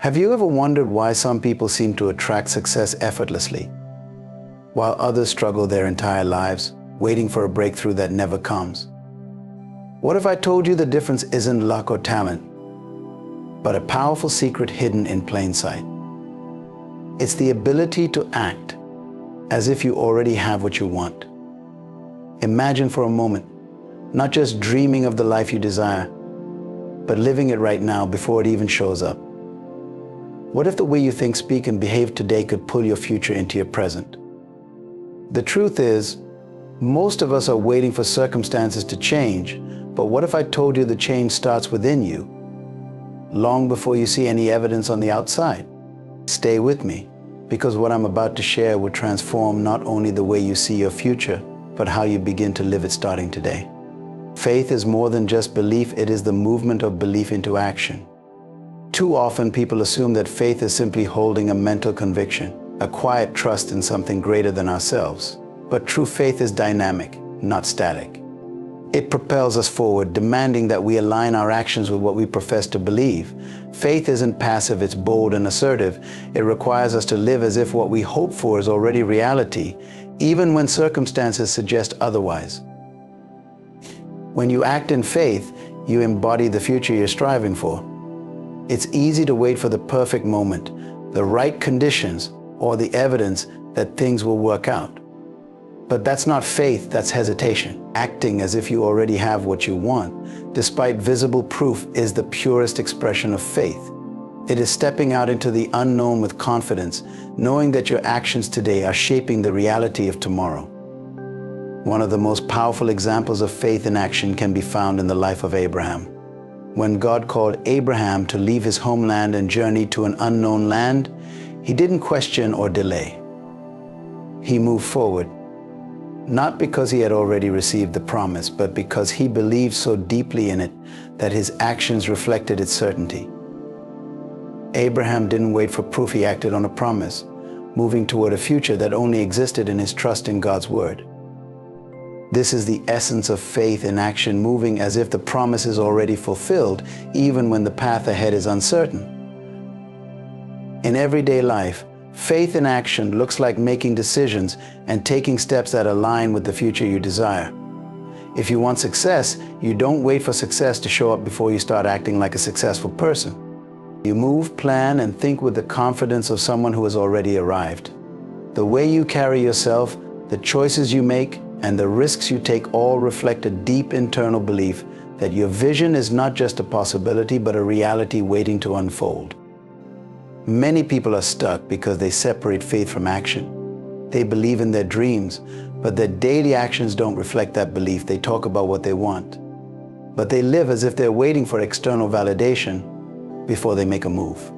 Have you ever wondered why some people seem to attract success effortlessly, while others struggle their entire lives, waiting for a breakthrough that never comes? What if I told you the difference isn't luck or talent, but a powerful secret hidden in plain sight? It's the ability to act as if you already have what you want. Imagine for a moment, not just dreaming of the life you desire, but living it right now before it even shows up. What if the way you think, speak, and behave today could pull your future into your present? The truth is, most of us are waiting for circumstances to change, but what if I told you the change starts within you, long before you see any evidence on the outside? Stay with me, because what I'm about to share will transform not only the way you see your future, but how you begin to live it starting today. Faith is more than just belief, it is the movement of belief into action. Too often people assume that faith is simply holding a mental conviction, a quiet trust in something greater than ourselves. But true faith is dynamic, not static. It propels us forward, demanding that we align our actions with what we profess to believe. Faith isn't passive, it's bold and assertive. It requires us to live as if what we hope for is already reality, even when circumstances suggest otherwise. When you act in faith, you embody the future you're striving for. It's easy to wait for the perfect moment, the right conditions, or the evidence that things will work out. But that's not faith, that's hesitation. Acting as if you already have what you want, despite visible proof, is the purest expression of faith. It is stepping out into the unknown with confidence, knowing that your actions today are shaping the reality of tomorrow. One of the most powerful examples of faith in action can be found in the life of Abraham. When God called Abraham to leave his homeland and journey to an unknown land, he didn't question or delay. He moved forward, not because he had already received the promise, but because he believed so deeply in it that his actions reflected its certainty. Abraham didn't wait for proof, he acted on a promise, moving toward a future that only existed in his trust in God's word. This is the essence of faith in action, moving as if the promise is already fulfilled, even when the path ahead is uncertain. In everyday life, faith in action looks like making decisions and taking steps that align with the future you desire. If you want success, you don't wait for success to show up before you start acting like a successful person. You move, plan, and think with the confidence of someone who has already arrived. The way you carry yourself, the choices you make, and the risks you take all reflect a deep internal belief that your vision is not just a possibility, but a reality waiting to unfold. Many people are stuck because they separate faith from action. They believe in their dreams, but their daily actions don't reflect that belief. They talk about what they want, but they live as if they're waiting for external validation before they make a move.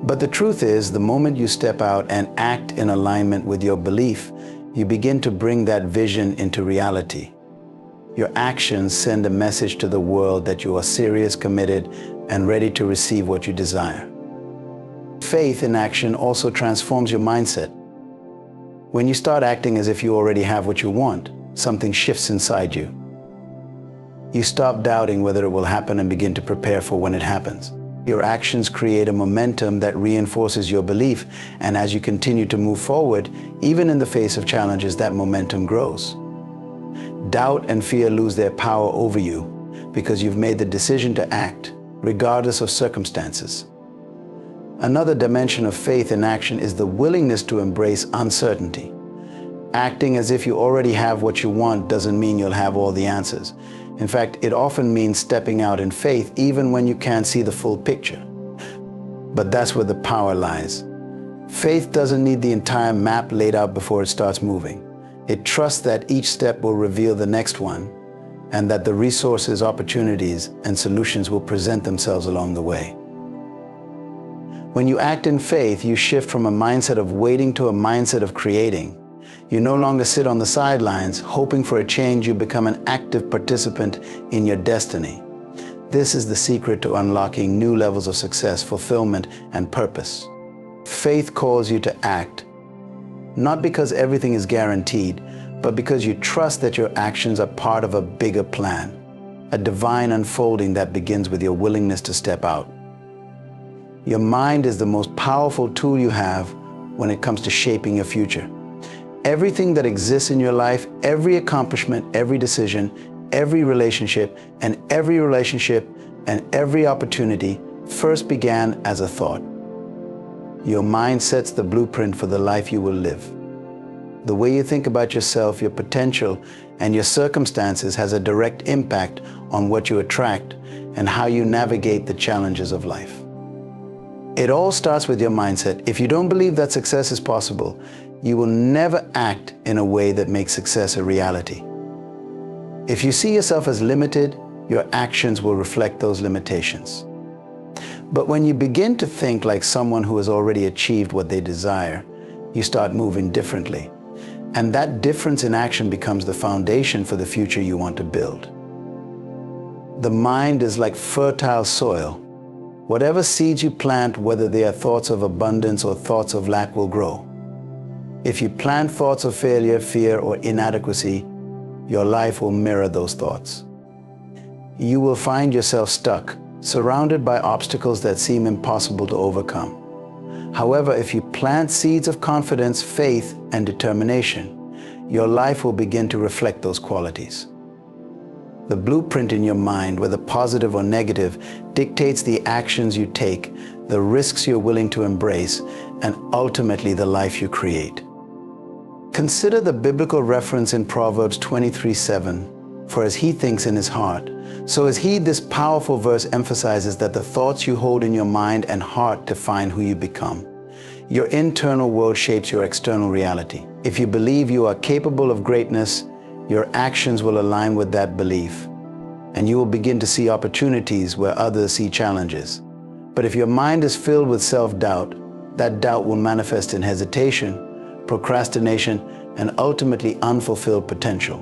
But the truth is, the moment you step out and act in alignment with your belief, you begin to bring that vision into reality. Your actions send a message to the world that you are serious, committed, and ready to receive what you desire. Faith in action also transforms your mindset. When you start acting as if you already have what you want, something shifts inside you. You stop doubting whether it will happen and begin to prepare for when it happens. Your actions create a momentum that reinforces your belief, and as you continue to move forward, even in the face of challenges, that momentum grows. Doubt and fear lose their power over you because you've made the decision to act, regardless of circumstances. Another dimension of faith in action is the willingness to embrace uncertainty. Acting as if you already have what you want doesn't mean you'll have all the answers. In fact, it often means stepping out in faith even when you can't see the full picture. But that's where the power lies. Faith doesn't need the entire map laid out before it starts moving. It trusts that each step will reveal the next one, and that the resources, opportunities, and solutions will present themselves along the way. When you act in faith, you shift from a mindset of waiting to a mindset of creating. You no longer sit on the sidelines, hoping for a change. You become an active participant in your destiny. This is the secret to unlocking new levels of success, fulfillment, and purpose. Faith calls you to act, not because everything is guaranteed, but because you trust that your actions are part of a bigger plan, a divine unfolding that begins with your willingness to step out. Your mind is the most powerful tool you have when it comes to shaping your future. Everything that exists in your life, every accomplishment, every decision, every relationship, and every opportunity first began as a thought. Your mind sets the blueprint for the life you will live. The way you think about yourself, your potential, and your circumstances has a direct impact on what you attract and how you navigate the challenges of life. It all starts with your mindset. If you don't believe that success is possible, you will never act in a way that makes success a reality. If you see yourself as limited, your actions will reflect those limitations. But when you begin to think like someone who has already achieved what they desire, you start moving differently. And that difference in action becomes the foundation for the future you want to build. The mind is like fertile soil. Whatever seeds you plant, whether they are thoughts of abundance or thoughts of lack, will grow. If you plant thoughts of failure, fear, or inadequacy, your life will mirror those thoughts. You will find yourself stuck, surrounded by obstacles that seem impossible to overcome. However, if you plant seeds of confidence, faith, and determination, your life will begin to reflect those qualities. The blueprint in your mind, whether positive or negative, dictates the actions you take, the risks you're willing to embrace, and ultimately the life you create. Consider the biblical reference in Proverbs 23:7, "For as he thinks in his heart, so is he." This powerful verse emphasizes that the thoughts you hold in your mind and heart define who you become. Your internal world shapes your external reality. If you believe you are capable of greatness, your actions will align with that belief, and you will begin to see opportunities where others see challenges. But if your mind is filled with self-doubt, that doubt will manifest in hesitation, procrastination, and ultimately unfulfilled potential.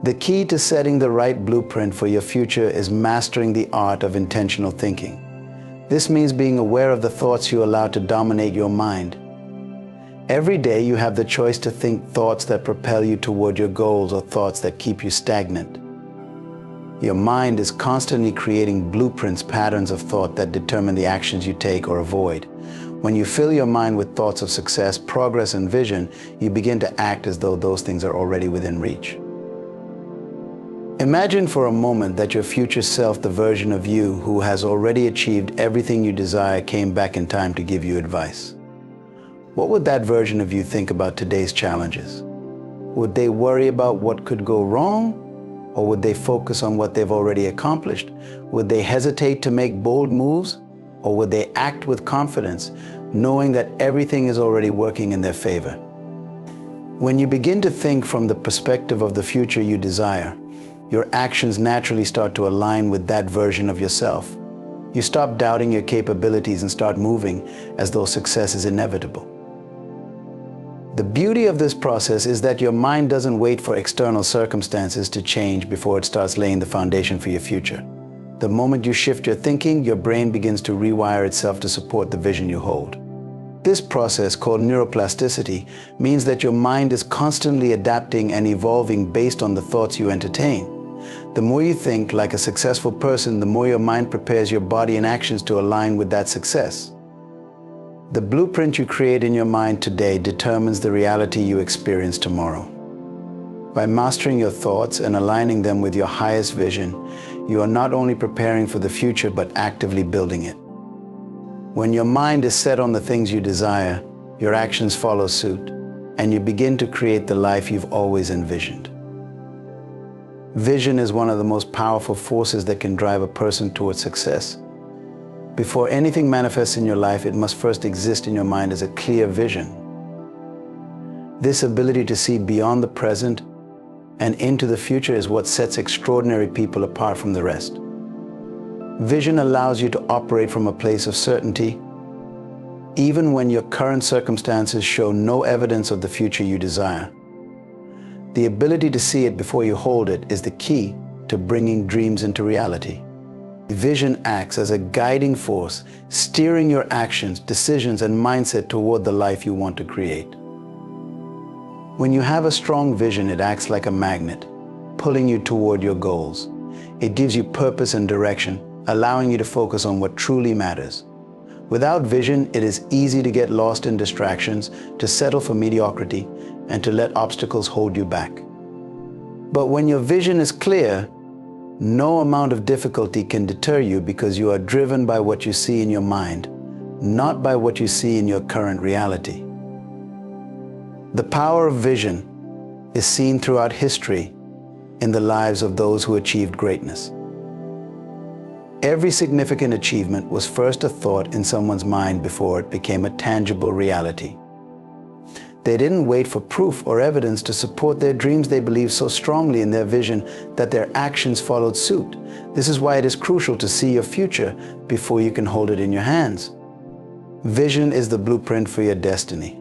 The key to setting the right blueprint for your future is mastering the art of intentional thinking. This means being aware of the thoughts you allow to dominate your mind. Every day you have the choice to think thoughts that propel you toward your goals or thoughts that keep you stagnant. Your mind is constantly creating blueprints, patterns of thought that determine the actions you take or avoid. When you fill your mind with thoughts of success, progress, and vision, you begin to act as though those things are already within reach. Imagine for a moment that your future self, the version of you who has already achieved everything you desire, came back in time to give you advice. What would that version of you think about today's challenges? Would they worry about what could go wrong? Or would they focus on what they've already accomplished? Would they hesitate to make bold moves? Or would they act with confidence, knowing that everything is already working in their favor? When you begin to think from the perspective of the future you desire, your actions naturally start to align with that version of yourself. You stop doubting your capabilities and start moving as though success is inevitable. The beauty of this process is that your mind doesn't wait for external circumstances to change before it starts laying the foundation for your future. The moment you shift your thinking, your brain begins to rewire itself to support the vision you hold. This process, called neuroplasticity, means that your mind is constantly adapting and evolving based on the thoughts you entertain. The more you think like a successful person, the more your mind prepares your body and actions to align with that success. The blueprint you create in your mind today determines the reality you experience tomorrow. By mastering your thoughts and aligning them with your highest vision, you are not only preparing for the future, but actively building it. When your mind is set on the things you desire, your actions follow suit, and you begin to create the life you've always envisioned. Vision is one of the most powerful forces that can drive a person towards success. Before anything manifests in your life, it must first exist in your mind as a clear vision. This ability to see beyond the present and into the future is what sets extraordinary people apart from the rest. Vision allows you to operate from a place of certainty, even when your current circumstances show no evidence of the future you desire. The ability to see it before you hold it is the key to bringing dreams into reality. Vision acts as a guiding force, steering your actions, decisions, and mindset toward the life you want to create. When you have a strong vision, it acts like a magnet, pulling you toward your goals. It gives you purpose and direction, allowing you to focus on what truly matters. Without vision, it is easy to get lost in distractions, to settle for mediocrity, and to let obstacles hold you back. But when your vision is clear, no amount of difficulty can deter you because you are driven by what you see in your mind, not by what you see in your current reality. The power of vision is seen throughout history in the lives of those who achieved greatness. Every significant achievement was first a thought in someone's mind before it became a tangible reality. They didn't wait for proof or evidence to support their dreams. They believed so strongly in their vision that their actions followed suit. This is why it is crucial to see your future before you can hold it in your hands. Vision is the blueprint for your destiny.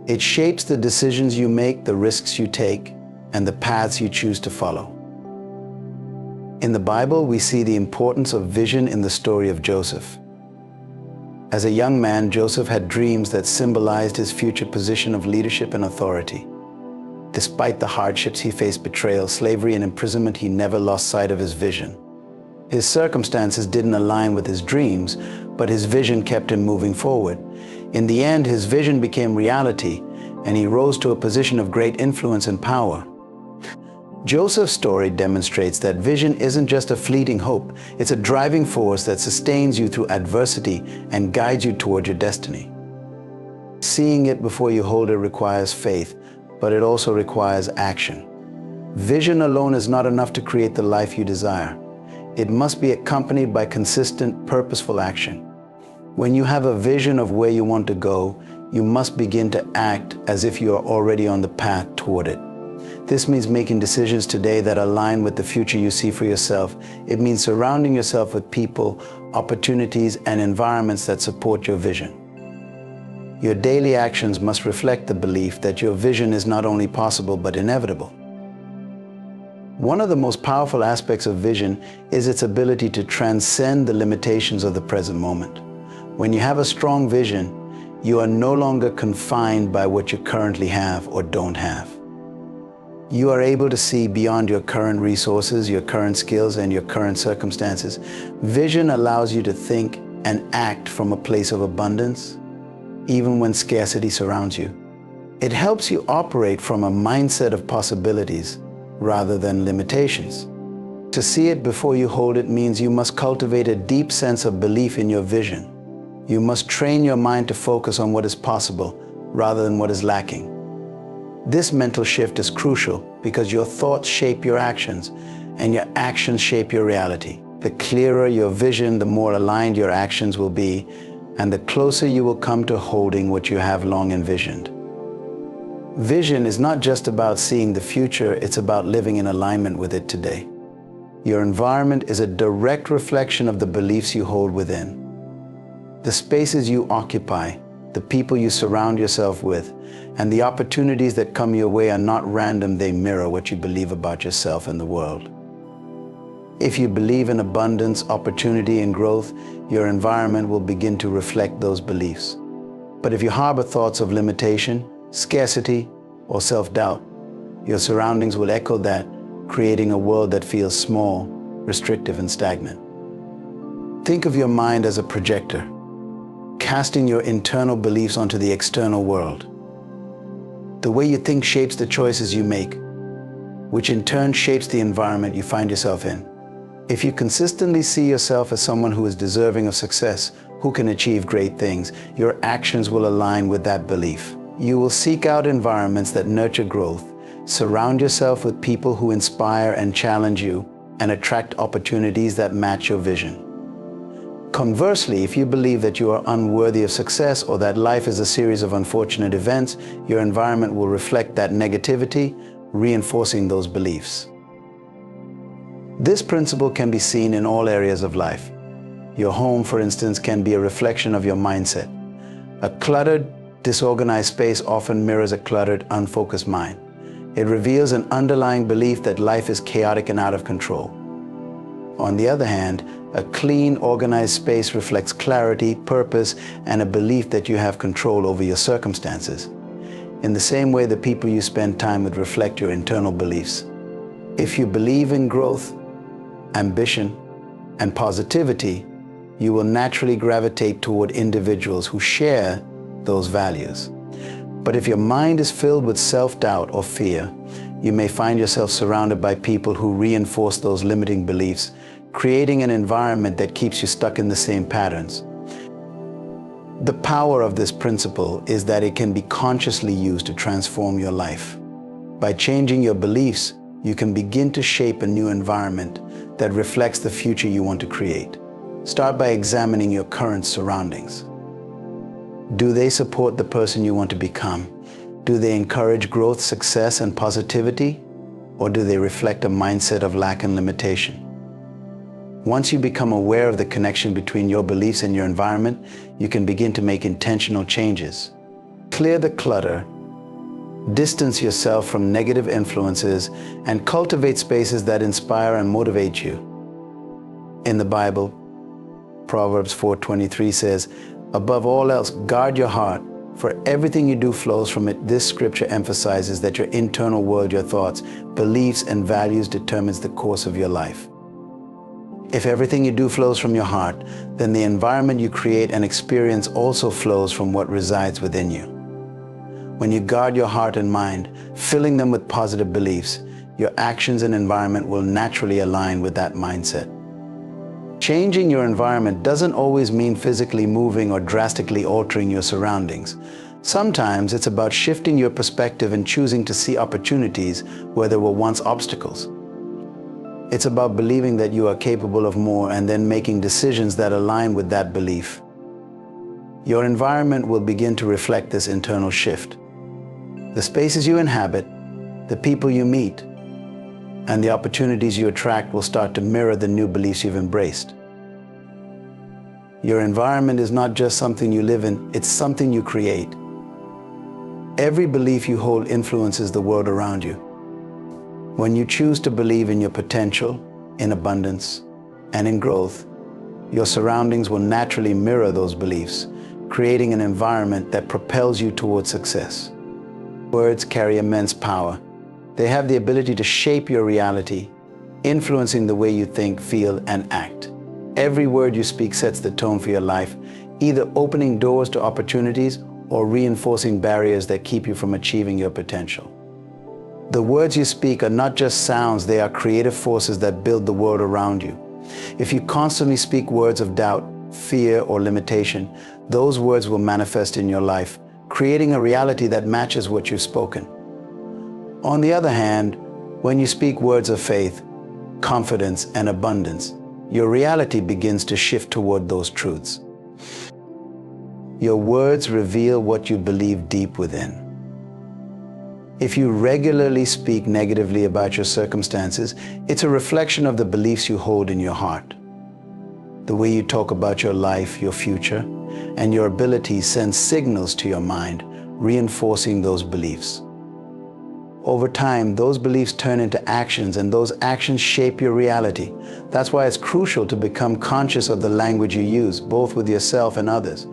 It shapes the decisions you make, the risks you take, and the paths you choose to follow. In the Bible, we see the importance of vision in the story of Joseph. As a young man, Joseph had dreams that symbolized his future position of leadership and authority. Despite the hardships he faced, betrayal, slavery, and imprisonment, he never lost sight of his vision. His circumstances didn't align with his dreams, but his vision kept him moving forward. In the end, his vision became reality, and he rose to a position of great influence and power. Joseph's story demonstrates that vision isn't just a fleeting hope, it's a driving force that sustains you through adversity and guides you toward your destiny. Seeing it before you hold it requires faith, but it also requires action. Vision alone is not enough to create the life you desire. It must be accompanied by consistent, purposeful action. When you have a vision of where you want to go, you must begin to act as if you are already on the path toward it. This means making decisions today that align with the future you see for yourself. It means surrounding yourself with people, opportunities, and environments that support your vision. Your daily actions must reflect the belief that your vision is not only possible but inevitable. One of the most powerful aspects of vision is its ability to transcend the limitations of the present moment. When you have a strong vision, you are no longer confined by what you currently have or don't have. You are able to see beyond your current resources, your current skills, and your current circumstances. Vision allows you to think and act from a place of abundance, even when scarcity surrounds you. It helps you operate from a mindset of possibilities rather than limitations. To see it before you hold it means you must cultivate a deep sense of belief in your vision. You must train your mind to focus on what is possible rather than what is lacking. This mental shift is crucial because your thoughts shape your actions and your actions shape your reality. The clearer your vision, the more aligned your actions will be, and the closer you will come to holding what you have long envisioned. Vision is not just about seeing the future, it's about living in alignment with it today. Your environment is a direct reflection of the beliefs you hold within. The spaces you occupy, the people you surround yourself with, and the opportunities that come your way are not random, they mirror what you believe about yourself and the world. If you believe in abundance, opportunity, and growth, your environment will begin to reflect those beliefs. But if you harbor thoughts of limitation, scarcity, or self-doubt, your surroundings will echo that, creating a world that feels small, restrictive, and stagnant. Think of your mind as a projector, casting your internal beliefs onto the external world. The way you think shapes the choices you make, which in turn shapes the environment you find yourself in. If you consistently see yourself as someone who is deserving of success, who can achieve great things, your actions will align with that belief. You will seek out environments that nurture growth, surround yourself with people who inspire and challenge you, and attract opportunities that match your vision. Conversely, if you believe that you are unworthy of success or that life is a series of unfortunate events, your environment will reflect that negativity, reinforcing those beliefs. This principle can be seen in all areas of life. Your home, for instance, can be a reflection of your mindset. A cluttered, disorganized space often mirrors a cluttered, unfocused mind. It reveals an underlying belief that life is chaotic and out of control. On the other hand, a clean, organized space reflects clarity, purpose, and a belief that you have control over your circumstances. In the same way, the people you spend time with reflect your internal beliefs. If you believe in growth, ambition, and positivity, you will naturally gravitate toward individuals who share those values. But if your mind is filled with self-doubt or fear, you may find yourself surrounded by people who reinforce those limiting beliefs, creating an environment that keeps you stuck in the same patterns. The power of this principle is that it can be consciously used to transform your life. By changing your beliefs, you can begin to shape a new environment that reflects the future you want to create. Start by examining your current surroundings. Do they support the person you want to become? Do they encourage growth, success, and positivity? Or do they reflect a mindset of lack and limitation? Once you become aware of the connection between your beliefs and your environment, you can begin to make intentional changes. Clear the clutter, distance yourself from negative influences, and cultivate spaces that inspire and motivate you. In the Bible, Proverbs 4:23 says, "Above all else, guard your heart, for everything you do flows from it." This scripture emphasizes that your internal world, your thoughts, beliefs, and values determines the course of your life. If everything you do flows from your heart, then the environment you create and experience also flows from what resides within you. When you guard your heart and mind, filling them with positive beliefs, your actions and environment will naturally align with that mindset. Changing your environment doesn't always mean physically moving or drastically altering your surroundings. Sometimes it's about shifting your perspective and choosing to see opportunities where there were once obstacles. It's about believing that you are capable of more and then making decisions that align with that belief. Your environment will begin to reflect this internal shift. The spaces you inhabit, the people you meet, and the opportunities you attract will start to mirror the new beliefs you've embraced. Your environment is not just something you live in, it's something you create. Every belief you hold influences the world around you. When you choose to believe in your potential, in abundance, and in growth, your surroundings will naturally mirror those beliefs, creating an environment that propels you towards success. Words carry immense power. They have the ability to shape your reality, influencing the way you think, feel, and act. Every word you speak sets the tone for your life, either opening doors to opportunities or reinforcing barriers that keep you from achieving your potential. The words you speak are not just sounds, they are creative forces that build the world around you. If you constantly speak words of doubt, fear, or limitation, those words will manifest in your life, creating a reality that matches what you've spoken. On the other hand, when you speak words of faith, confidence, and abundance, your reality begins to shift toward those truths. Your words reveal what you believe deep within. If you regularly speak negatively about your circumstances, it's a reflection of the beliefs you hold in your heart. The way you talk about your life, your future, and your abilities send signals to your mind, reinforcing those beliefs. Over time, those beliefs turn into actions, and those actions shape your reality. That's why it's crucial to become conscious of the language you use, both with yourself and others.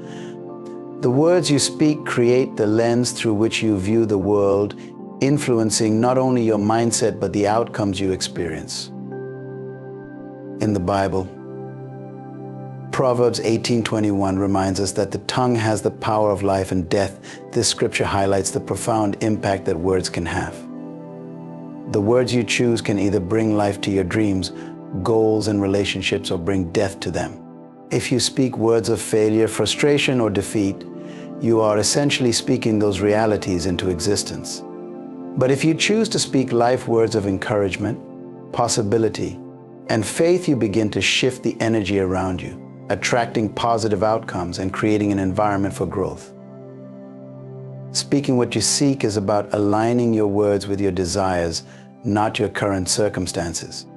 The words you speak create the lens through which you view the world, influencing not only your mindset, but the outcomes you experience. In the Bible, Proverbs 18:21 reminds us that the tongue has the power of life and death. This scripture highlights the profound impact that words can have. The words you choose can either bring life to your dreams, goals, and relationships, or bring death to them. If you speak words of failure, frustration, or defeat, you are essentially speaking those realities into existence. But if you choose to speak life words of encouragement, possibility, and faith, you begin to shift the energy around you, attracting positive outcomes and creating an environment for growth. Speaking what you seek is about aligning your words with your desires, not your current circumstances.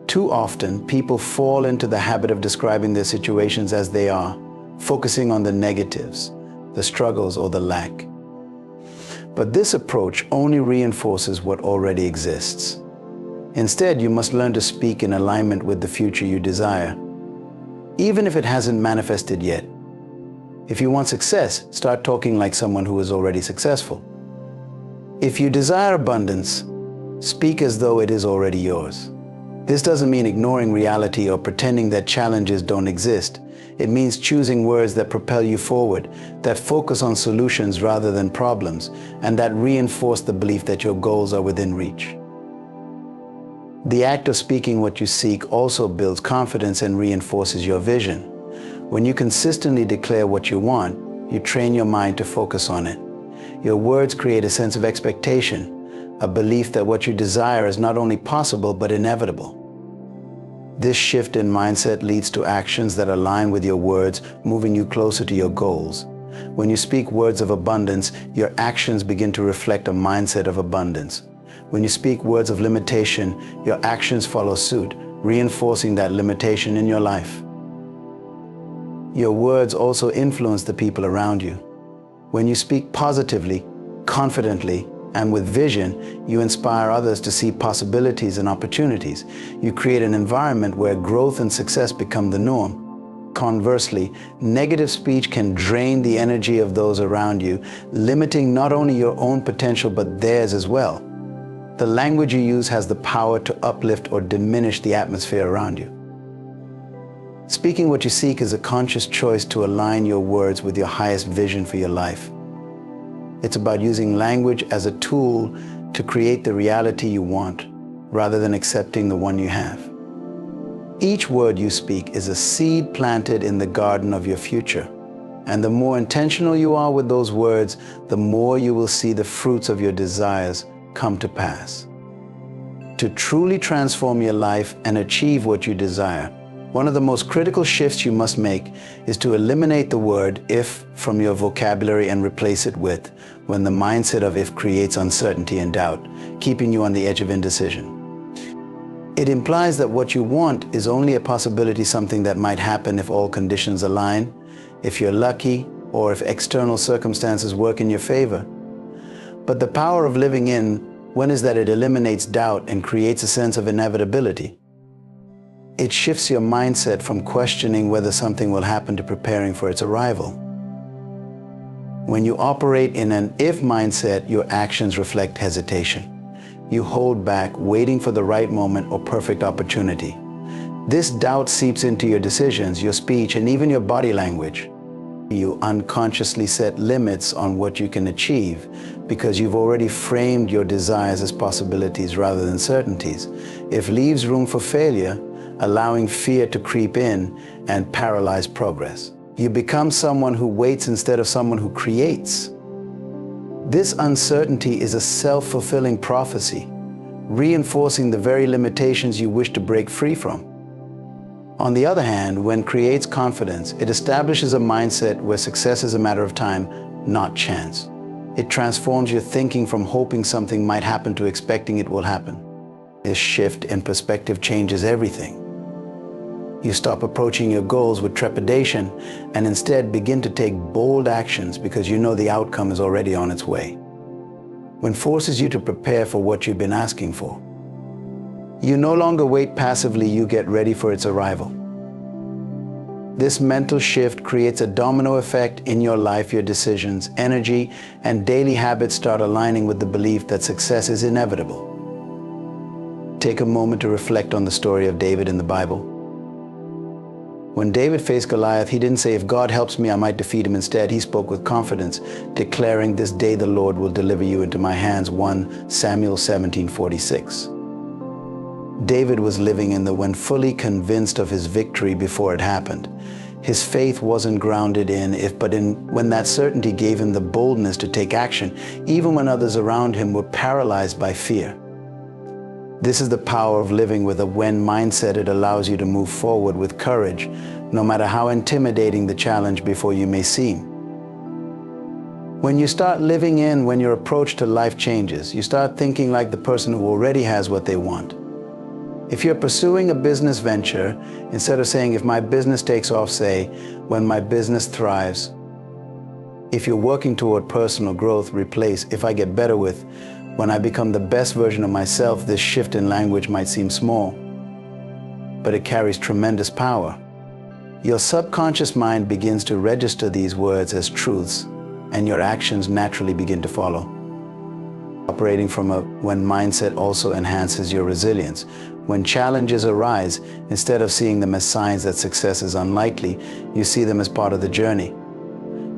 Too often, people fall into the habit of describing their situations as they are, focusing on the negatives, the struggles, or the lack. But this approach only reinforces what already exists. Instead, you must learn to speak in alignment with the future you desire, even if it hasn't manifested yet. If you want success, start talking like someone who is already successful. If you desire abundance, speak as though it is already yours. This doesn't mean ignoring reality or pretending that challenges don't exist. It means choosing words that propel you forward, that focus on solutions rather than problems, and that reinforce the belief that your goals are within reach. The act of speaking what you seek also builds confidence and reinforces your vision. When you consistently declare what you want, you train your mind to focus on it. Your words create a sense of expectation, a belief that what you desire is not only possible but inevitable. This shift in mindset leads to actions that align with your words, moving you closer to your goals. When you speak words of abundance, your actions begin to reflect a mindset of abundance. When you speak words of limitation, your actions follow suit, reinforcing that limitation in your life. Your words also influence the people around you. When you speak positively, confidently, and with vision, you inspire others to see possibilities and opportunities. You create an environment where growth and success become the norm. Conversely, negative speech can drain the energy of those around you, limiting not only your own potential but theirs as well. The language you use has the power to uplift or diminish the atmosphere around you. Speaking what you seek is a conscious choice to align your words with your highest vision for your life. It's about using language as a tool to create the reality you want, rather than accepting the one you have. Each word you speak is a seed planted in the garden of your future. And the more intentional you are with those words, the more you will see the fruits of your desires come to pass. To truly transform your life and achieve what you desire, one of the most critical shifts you must make is to eliminate the word "if" from your vocabulary and replace it with "when." The mindset of "if" creates uncertainty and doubt, keeping you on the edge of indecision. It implies that what you want is only a possibility, something that might happen if all conditions align, if you're lucky, or if external circumstances work in your favor. But the power of living in when is that it eliminates doubt and creates a sense of inevitability. It shifts your mindset from questioning whether something will happen to preparing for its arrival. When you operate in an "if" mindset, your actions reflect hesitation. You hold back, waiting for the right moment or perfect opportunity. This doubt seeps into your decisions, your speech, and even your body language. You unconsciously set limits on what you can achieve because you've already framed your desires as possibilities rather than certainties. It leaves room for failure, allowing fear to creep in and paralyze progress. You become someone who waits instead of someone who creates. This uncertainty is a self-fulfilling prophecy, reinforcing the very limitations you wish to break free from. On the other hand, when creates confidence, it establishes a mindset where success is a matter of time, not chance. It transforms your thinking from hoping something might happen to expecting it will happen. This shift in perspective changes everything. You stop approaching your goals with trepidation and instead begin to take bold actions because you know the outcome is already on its way. When forces you to prepare for what you've been asking for. You no longer wait passively, you get ready for its arrival. This mental shift creates a domino effect in your life. Your decisions, energy, and daily habits start aligning with the belief that success is inevitable. Take a moment to reflect on the story of David in the Bible. When David faced Goliath, he didn't say, "If God helps me, I might defeat him." Instead, he spoke with confidence, declaring, "This day the Lord will deliver you into my hands." 1 Samuel 17:46. David was living in the when, fully convinced of his victory before it happened. His faith wasn't grounded in if, but in when. That certainty gave him the boldness to take action, even when others around him were paralyzed by fear. This is the power of living with a when mindset. It allows you to move forward with courage, no matter how intimidating the challenge before you may seem. When you start living in when, your approach to life changes. You start thinking like the person who already has what they want. If you're pursuing a business venture, instead of saying, "If my business takes off," say, "When my business thrives." If you're working toward personal growth, replace, "If I get better," with, "When I become the best version of myself." This shift in language might seem small, but it carries tremendous power. Your subconscious mind begins to register these words as truths, and your actions naturally begin to follow. operating from when mindset also enhances your resilience. When challenges arise, instead of seeing them as signs that success is unlikely, you see them as part of the journey.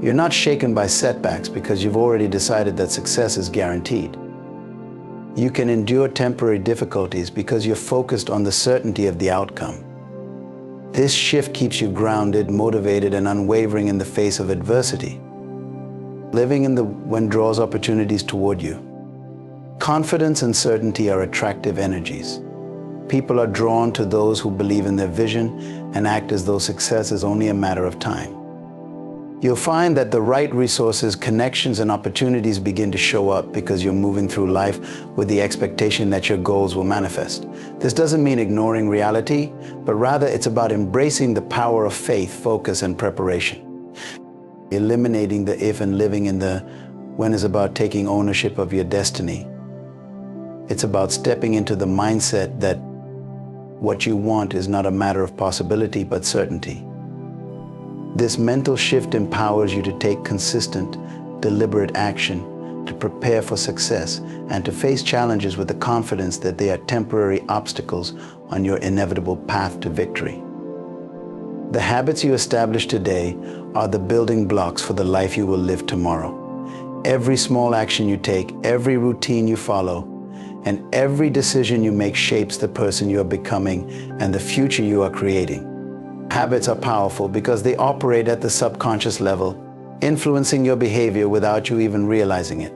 You're not shaken by setbacks because you've already decided that success is guaranteed. You can endure temporary difficulties because you're focused on the certainty of the outcome. This shift keeps you grounded, motivated, and unwavering in the face of adversity. Living in the when draws opportunities toward you. Confidence and certainty are attractive energies. People are drawn to those who believe in their vision and act as though success is only a matter of time. You'll find that the right resources, connections, and opportunities begin to show up because you're moving through life with the expectation that your goals will manifest. This doesn't mean ignoring reality, but rather it's about embracing the power of faith, focus, and preparation. Eliminating the if and living in the when is about taking ownership of your destiny. It's about stepping into the mindset that what you want is not a matter of possibility, but certainty. This mental shift empowers you to take consistent, deliberate action, to prepare for success, and to face challenges with the confidence that they are temporary obstacles on your inevitable path to victory. The habits you establish today are the building blocks for the life you will live tomorrow. Every small action you take, every routine you follow, and every decision you make shapes the person you are becoming and the future you are creating. Habits are powerful because they operate at the subconscious level, influencing your behavior without you even realizing it.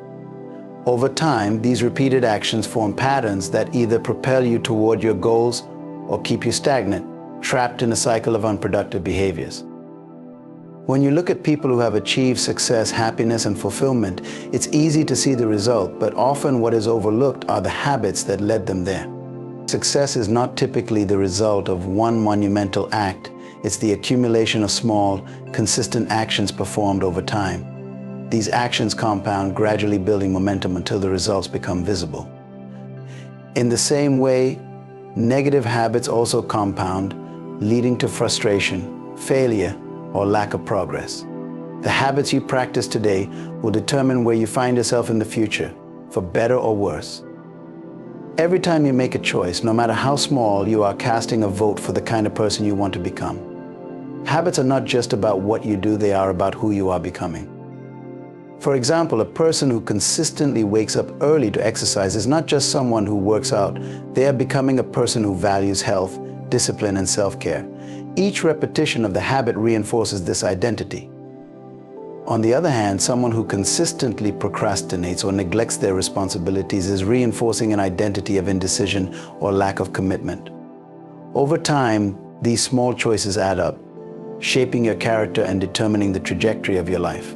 Over time, these repeated actions form patterns that either propel you toward your goals or keep you stagnant, trapped in a cycle of unproductive behaviors. When you look at people who have achieved success, happiness, and fulfillment, it's easy to see the result, but often what is overlooked are the habits that led them there. Success is not typically the result of one monumental act. It's the accumulation of small, consistent actions performed over time. These actions compound, gradually building momentum until the results become visible. In the same way, negative habits also compound, leading to frustration, failure, or lack of progress. The habits you practice today will determine where you find yourself in the future, for better or worse. Every time you make a choice, no matter how small, you are casting a vote for the kind of person you want to become. Habits are not just about what you do, they are about who you are becoming. For example, a person who consistently wakes up early to exercise is not just someone who works out. They are becoming a person who values health, discipline, and self-care. Each repetition of the habit reinforces this identity. On the other hand, someone who consistently procrastinates or neglects their responsibilities is reinforcing an identity of indecision or lack of commitment. Over time, these small choices add up, shaping your character and determining the trajectory of your life.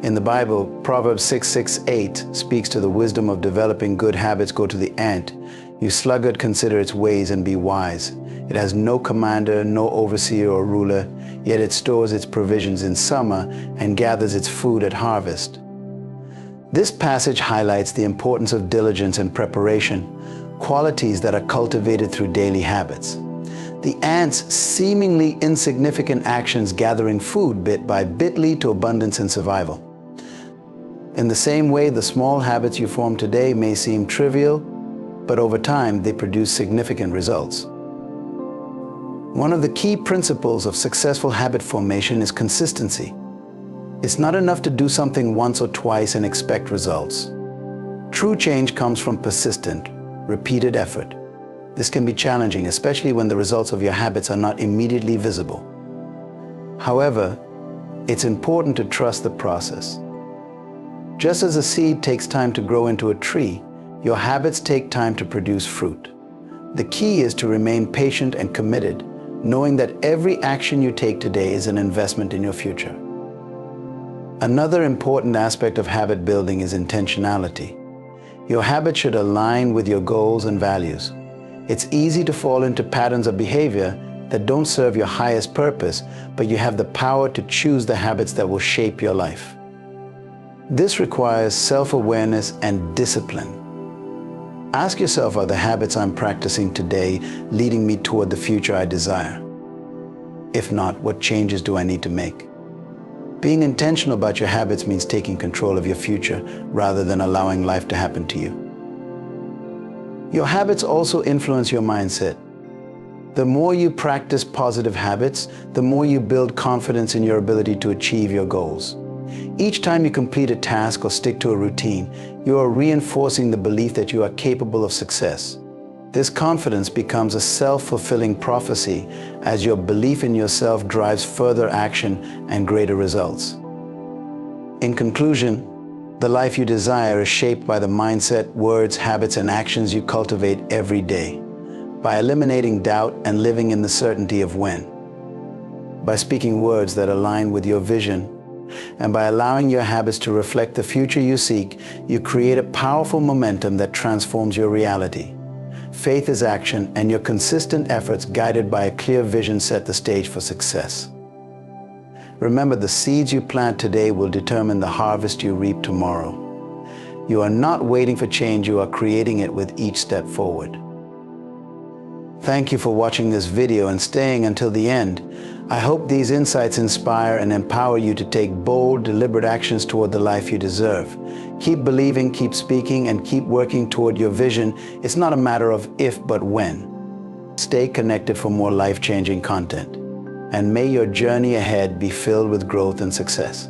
In the Bible, Proverbs 6:6-8 speaks to the wisdom of developing good habits. Go to the ant. You sluggard, consider its ways and be wise. It has no commander, no overseer or ruler, yet it stores its provisions in summer and gathers its food at harvest. This passage highlights the importance of diligence and preparation, qualities that are cultivated through daily habits. The ant's seemingly insignificant actions gathering food bit by bit lead to abundance and survival. In the same way, the small habits you form today may seem trivial, but over time they produce significant results. One of the key principles of successful habit formation is consistency. It's not enough to do something once or twice and expect results. True change comes from persistent, repeated effort. This can be challenging, especially when the results of your habits are not immediately visible. However, it's important to trust the process. Just as a seed takes time to grow into a tree, your habits take time to produce fruit. The key is to remain patient and committed, knowing that every action you take today is an investment in your future. Another important aspect of habit building is intentionality. Your habit should align with your goals and values. It's easy to fall into patterns of behavior that don't serve your highest purpose, but you have the power to choose the habits that will shape your life. This requires self-awareness and discipline. Ask yourself, are the habits I'm practicing today leading me toward the future I desire? If not, what changes do I need to make? Being intentional about your habits means taking control of your future rather than allowing life to happen to you. Your habits also influence your mindset. The more you practice positive habits, the more you build confidence in your ability to achieve your goals. Each time you complete a task or stick to a routine, you are reinforcing the belief that you are capable of success. This confidence becomes a self-fulfilling prophecy as your belief in yourself drives further action and greater results. In conclusion, the life you desire is shaped by the mindset, words, habits, and actions you cultivate every day. By eliminating doubt and living in the certainty of when. By speaking words that align with your vision. And by allowing your habits to reflect the future you seek, you create a powerful momentum that transforms your reality. Faith is action, and your consistent efforts guided by a clear vision set the stage for success. Remember, the seeds you plant today will determine the harvest you reap tomorrow. You are not waiting for change, you are creating it with each step forward. Thank you for watching this video and staying until the end. I hope these insights inspire and empower you to take bold, deliberate actions toward the life you deserve. Keep believing, keep speaking, and keep working toward your vision. It's not a matter of if, but when. Stay connected for more life-changing content. And may your journey ahead be filled with growth and success.